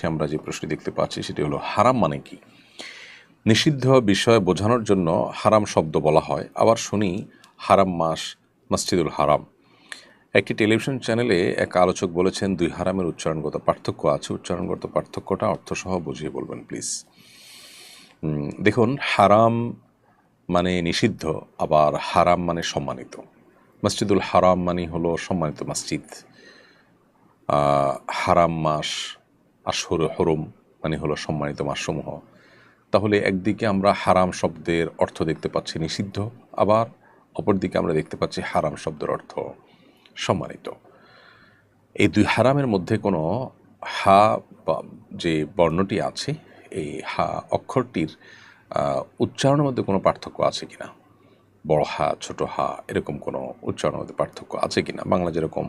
পৃষ্ঠে আমরা যে প্রশ্ন দেখতে পাচ্ছি সেটি হলো হারাম মানে কি। নিষিদ্ধ বিষয় বোঝানোর জন্য হারাম শব্দ বলা হয়। আবার শুনি হারাম মাস মসজিদুল হারাম। একটি টেলিভিশন চ্যানেলে এক আলোচক বলেছেন, দুই হারামের উচ্চারণগত পার্থক্য আছে। উচ্চারণগত পার্থক্যটা অর্থসহ বুঝিয়ে বলবেন প্লিজ। দেখুন, হারাম মানে নিষিদ্ধ, আবার হারাম মানে সম্মানিত। মসজিদুল হারাম মানে হলো সম্মানিত মসজিদ। হারাম মাস আশহুরে হরম মানে হলো সম্মানিত মাসসমূহ। তাহলে একদিকে আমরা হারাম শব্দের অর্থ দেখতে পাচ্ছি নিষিদ্ধ, আবার অপরদিকে আমরা দেখতে পাচ্ছি হারাম শব্দের অর্থ সম্মানিত। এই দুই হারামের মধ্যে কোনো হা বা যে বর্ণটি আছে, এই হা অক্ষরটির উচ্চারণের মধ্যে কোনো পার্থক্য আছে কিনা, বড় হা ছোট হা এরকম কোনো উচ্চারণের মধ্যে পার্থক্য আছে কিনা। বাংলা যেরকম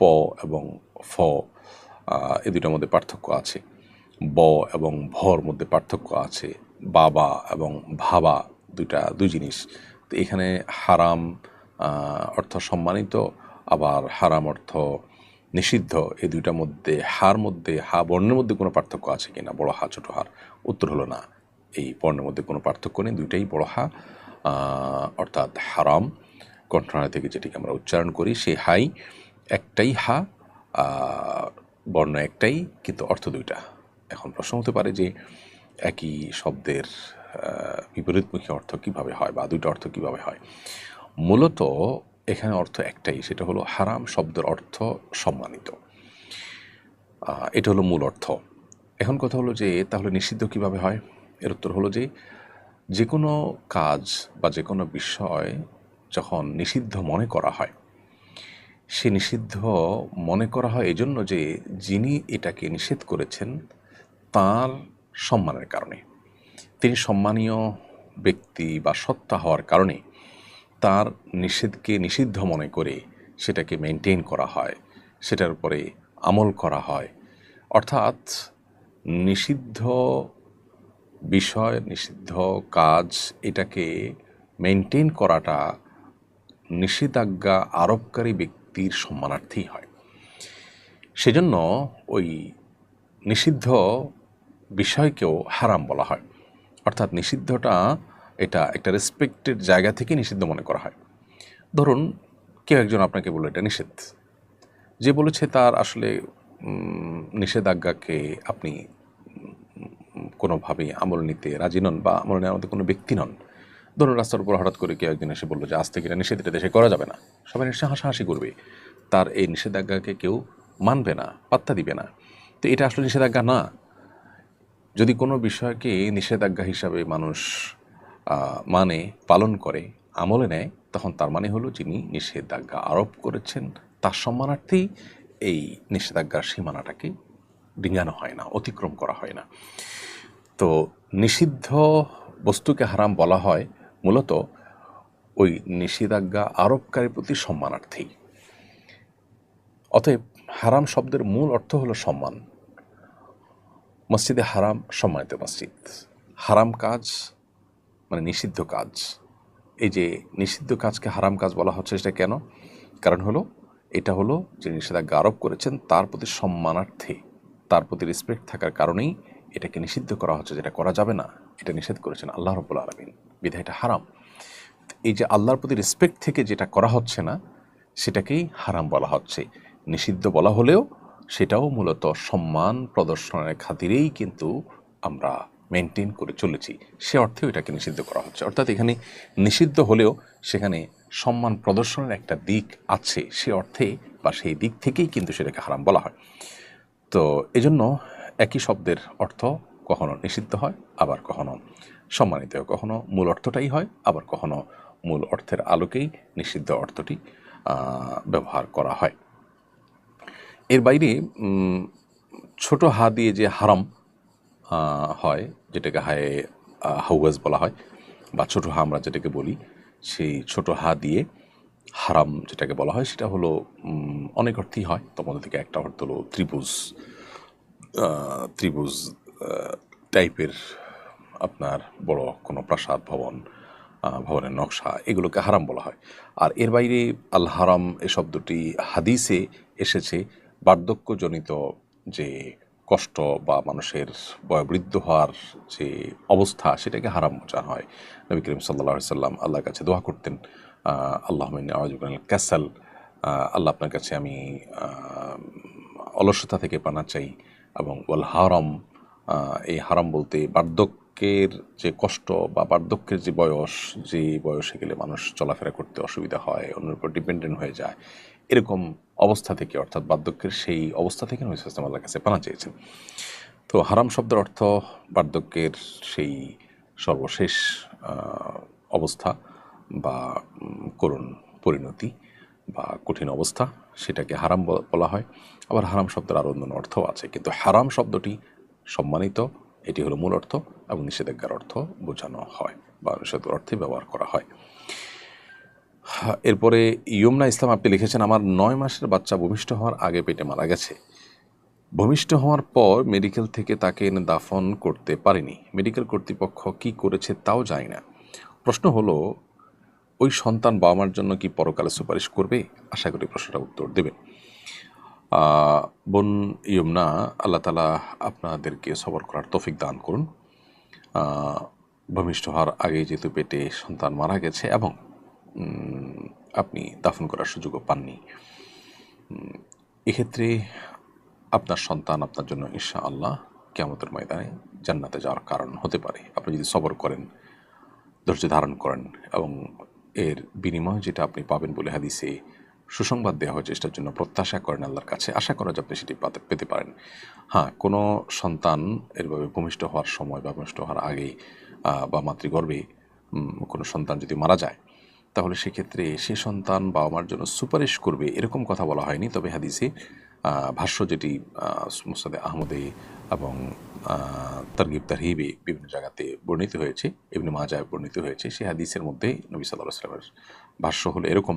প এবং ফ এ দুটার মধ্যে পার্থক্য আছে, ব এবং ভর মধ্যে পার্থক্য আছে, বাবা এবং ভাবা দুই জিনিস। তো এখানে হারাম অর্থ সম্মানিত, আবার হারাম অর্থ নিষিদ্ধ, এই দুইটার মধ্যে হার মধ্যে হা বর্ণের মধ্যে কোনো পার্থক্য আছে কিনা, বড় হা ছোট হার। উত্তর হলো না, এই বর্ণের মধ্যে কোনো পার্থক্য নেই, দুইটাই বড় হা, অর্থাৎ হারাম। কণ্ঠনালী থেকে যেটিকে আমরা উচ্চারণ করি সেই হাই একটাই হা, বর্ণ একটাই, কিন্তু অর্থ দুইটা। এখন প্রশ্ন হতে পারে যে একই শব্দের বিপরীতমুখী অর্থ কিভাবে হয়, বা দুইটা অর্থ কিভাবে হয়। মূলত এখানে অর্থ একটাই, সেটা হলো হারাম শব্দের অর্থ সম্মানিত। এটা হলো মূল অর্থ। এখন কথা হলো যে তাহলে নিষিদ্ধ কিভাবে হয়। এর উত্তর হলো যে কোনো কাজ বা যে কোনো বিষয় যখন নিষিদ্ধ মনে করা হয়, সে নিষিদ্ধ মনে করা হয় এই জন্য যে যিনি এটাকে নিষেধ করেছেন তার সম্মানের কারণে, তিনি সম্মানীয় ব্যক্তি বা সত্তা হওয়ার কারণে তার নিষেধকে নিষিদ্ধ মনে করে সেটাকে মেনটেন করা হয়, সেটার উপরে আমল করা হয়। অর্থাৎ নিষিদ্ধ বিষয়, নিষিদ্ধ কাজ, এটাকে মেনটেন করাটা নিষেধাজ্ঞা আরোপকারী ব্যক্তির সম্মানার্থেই হয়। সেজন্য ওই নিষিদ্ধ বিষয়কেও হারাম বলা হয়। অর্থাৎ নিষিদ্ধটা এটা একটা রেসপেক্টেড জায়গা থেকে নিষিদ্ধ মনে করা হয়। ধরুন কেউ একজন আপনাকে বলল এটা নিষেধ, যে বলেছে তার আসলে নিষেধাজ্ঞাকে আপনি কোনোভাবেই আমল নিতে রাজি নন, বা আমল নেওয়ার মধ্যে কোনো ব্যক্তি নন। ধরুন রাস্তার উপর হঠাৎ করে কেউ একদিন এসে বললো যে আজ থেকে এটা নিষেধ, এটা দেশে করা যাবে না, সবাই নিশ্চয় হাসাহাসি করবে, তার এই নিষেধাজ্ঞাকে কেউ মানবে না, পাত্তা দিবে না। তো এটা আসলে নিষেধাজ্ঞা না। যদি কোনো বিষয়কে নিষেধাজ্ঞা হিসাবে মানুষ মানে পালন করে, আমলে নেয়, তখন তার মানে হলো যিনি নিষেধাজ্ঞা আরোপ করেছেন তার সম্মানার্থেই এই নিষেধাজ্ঞার সীমানাটাকে ডিঙানো হয় না, অতিক্রম করা হয় না। তো নিষিদ্ধ বস্তুকে হারাম বলা হয় মূলত ওই নিষেধাজ্ঞা আরোপকারীর প্রতি সম্মানার্থেই। অতএব হারাম শব্দের মূল অর্থ হলো সম্মান। মসজিদে হারাম সম্মানিত মসজিদ। হারাম কাজ মানে নিষিদ্ধ কাজ। এই যে নিষিদ্ধ কাজকে হারাম কাজ বলা হচ্ছে, সেটা কেন? কারণ হলো এটা হলো যে নিষেধাজ্ঞা আরোপ করেছেন তার প্রতি সম্মানার্থে, তার প্রতি রেসপেক্ট থাকার কারণেই এটাকে নিষিদ্ধ করা হচ্ছে, যেটা করা যাবে না, এটা নিষেধ করেছেন আল্লাহ রাব্বুল আলামিন, বিধায় এটা হারাম। এই যে আল্লাহর প্রতি রেসপেক্ট থেকে যেটা করা হচ্ছে না, সেটাকেই হারাম বলা হচ্ছে। নিষিদ্ধ বলা হলেও সেটাও মূলত সম্মান প্রদর্শনের খাতিরেই কিন্তু আমরা মেনটেন করে চলেছি, সে অর্থেও এটাকে নিষিদ্ধ করা হচ্ছে। অর্থাৎ এখানে নিষিদ্ধ হলেও সেখানে সম্মান প্রদর্শনের একটা দিক আছে, সে অর্থে বা সেই দিক থেকেই কিন্তু সেটাকে হারাম বলা হয়। তো এজন্য একই শব্দের অর্থ কখনো নিষিদ্ধ হয়, আবার কখনো সম্মানিত, কখনো মূল অর্থটাই হয়, আবার কখনো মূল অর্থের আলোকেই নিষিদ্ধ অর্থটি ব্যবহার করা হয়। এর বাইরে ছোট হা দিয়ে যে হারাম হয়, যেটাকে হাওয়াজ বলা হয়, বা ছোট হা আমরা যেটাকে বলি, সেই ছোট হা দিয়ে হারাম যেটাকে বলা হয় সেটা হলো অনেক অর্থই হয়। তোমাদের থেকে একটা অর্থ হলো ত্রিভুজ, ত্রিভুজ টাইপের আপনার বড় কোনো প্রাসাদ, ভবনের নকশা, এগুলোকে হারাম বলা হয়। আর এর বাইরে আল হারাম এ শব্দটি হাদিসে এসেছে বার্ধক্যজনিত যে কষ্ট বা মানুষের বয়োবৃদ্ধ হওয়ার যে অবস্থা সেটাকে হারাম বোঝা হয়। নবী করিম সাল্লাল্লাহু আলাইহি সাল্লাম আল্লাহর কাছে দোয়া করতেন, আল্লাহুম্মা ইন্নী আউযু বিকা মিনাল কাসাল, আল্লাহ আপনার কাছে আমি অলসতা থেকে পানা চাই, এবং ওয়াল হারাম, এই হারাম বলতে বার্ধক্যের যে কষ্ট বা বার্ধক্যের যে বয়স, যে বয়সে গেলে মানুষ চলাফেরা করতে অসুবিধা হয়, অন্যের উপর ডিপেন্ডেন্ট হয়ে যায়, এরকম অবস্থা থেকে, অর্থাৎ বার্ধক্যের সেই অবস্থা থেকে নবী সাল্লাল্লাহু আলাইহি ওয়াসাল্লাম আল্লাহর কাছে পানা চেয়েছেন। তো হারাম শব্দের অর্থ বার্ধক্যের সেই সর্বশেষ অবস্থা বা করুণ পরিণতি বা কঠিন অবস্থা, সেটাকে হারাম বলা হয়। আবার হারাম শব্দের আরও অন্যান্য অর্থও আছে, কিন্তু হারাম শব্দটি সম্মানিত, এটি হলো মূল অর্থ, এবং নিষেধাজ্ঞার অর্থ বোঝানো হয় বা নিষেধাজ্ঞার অর্থে ব্যবহার করা হয়। এরপরে ইয়মনা ইসলাম আপনি লিখেছেন, আমার 9 মাসের বাচ্চা ভূমিষ্ঠ হওয়ার আগে পেটে মারা গেছে। ভূমিষ্ঠ হওয়ার পর মেডিকেল থেকে তাকে এনে দাফন করতে পারেনি। মেডিকেল কর্তৃপক্ষ কি করেছে তাও জানি না। প্রশ্ন হলো, ওই সন্তান বাবা মার জন্য কি পরকালে সুপারিশ করবে? আশা করি প্রশ্নটা উত্তর দেবেন। বোন ইয়মনা, আল্লাহ তাআলা আপনাদেরকে সবর করার তৌফিক দান করুন। ভূমিষ্ঠ হওয়ার আগেই যেহেতু পেটে সন্তান মারা গেছে এবং আপনি দাফন করার সুযোগও পাননি, এক্ষেত্রে আপনার সন্তান আপনার জন্য ইনশাআল্লাহ কিয়ামতের ময়দানে জান্নাতে যাওয়ার কারণ হতে পারে। আপনি যদি সবর করেন, ধৈর্য ধারণ করেন, এবং এর বিনিময় যেটা আপনি পাবেন বলে হাদিসে সুসংবাদ দেওয়া হয়েছে, সেটার জন্য প্রত্যাশা করেন আল্লাহর কাছে, আশা করা যায় আপনি সেটি পেতে পারেন। হ্যাঁ, কোনো সন্তান এরভাবে ভূমিষ্ঠ হওয়ার সময় বা ভূমিষ্ঠ হওয়ার আগেই বা মাতৃগর্ভে কোনো সন্তান যদি মারা যায়, তাহলে সেক্ষেত্রে সে সন্তান বাবা মার জন্য সুপারিশ করবে এরকম কথা বলা হয়নি। তবে হাদিসে ভাষ্য যেটি মুসনাদে আহমদে এবং তারগিব তারহিবে বিভিন্ন জায়গাতে বর্ণিত হয়েছে, ইবনে মাজায় বর্ণিত হয়েছে, সেই হাদিসের মধ্যে নবী সাল্লাল্লাহু আলাইহি ওয়াসাল্লামের ভাষ্য হলো এরকম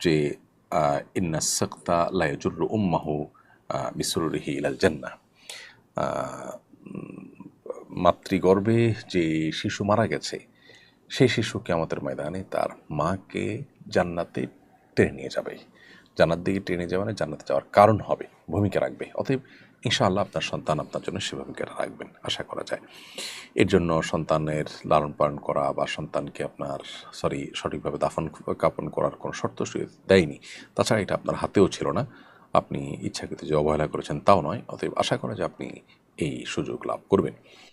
যে ইন্না সাকতা লা ইয়াজুরু উম্মাহু বিসুরুরিহি ইলাল জান্নাহ। মাতৃগর্ভে যে শিশু মারা গেছে, সেই শিশু কিয়ামতের ময়দানে তার মাকে জান্নাতে টেনে নিয়ে যাবে। জান্নাত দিকে টেনে যাওয়া মানে জান্নাতে যাওয়ার কারণ হবে, ভূমিকা রাখবে। অতএব ইনশাআল্লাহ আপনার সন্তান আপনার জন্য সে ভূমিকা রাখবেন আশা করা যায়। এর জন্য সন্তানের লালন পালন করা বা সন্তানকে আপনার সঠিকভাবে দাফন কাফন করার কোনো শর্ত সে দেয়নি। তাছাড়া এটা আপনার হাতেও ছিল না, আপনি ইচ্ছাকৃত যে অবহেলা করেছেন তাও নয়। অতএব আশা করা যায় আপনি এই সুযোগ লাভ করবেন।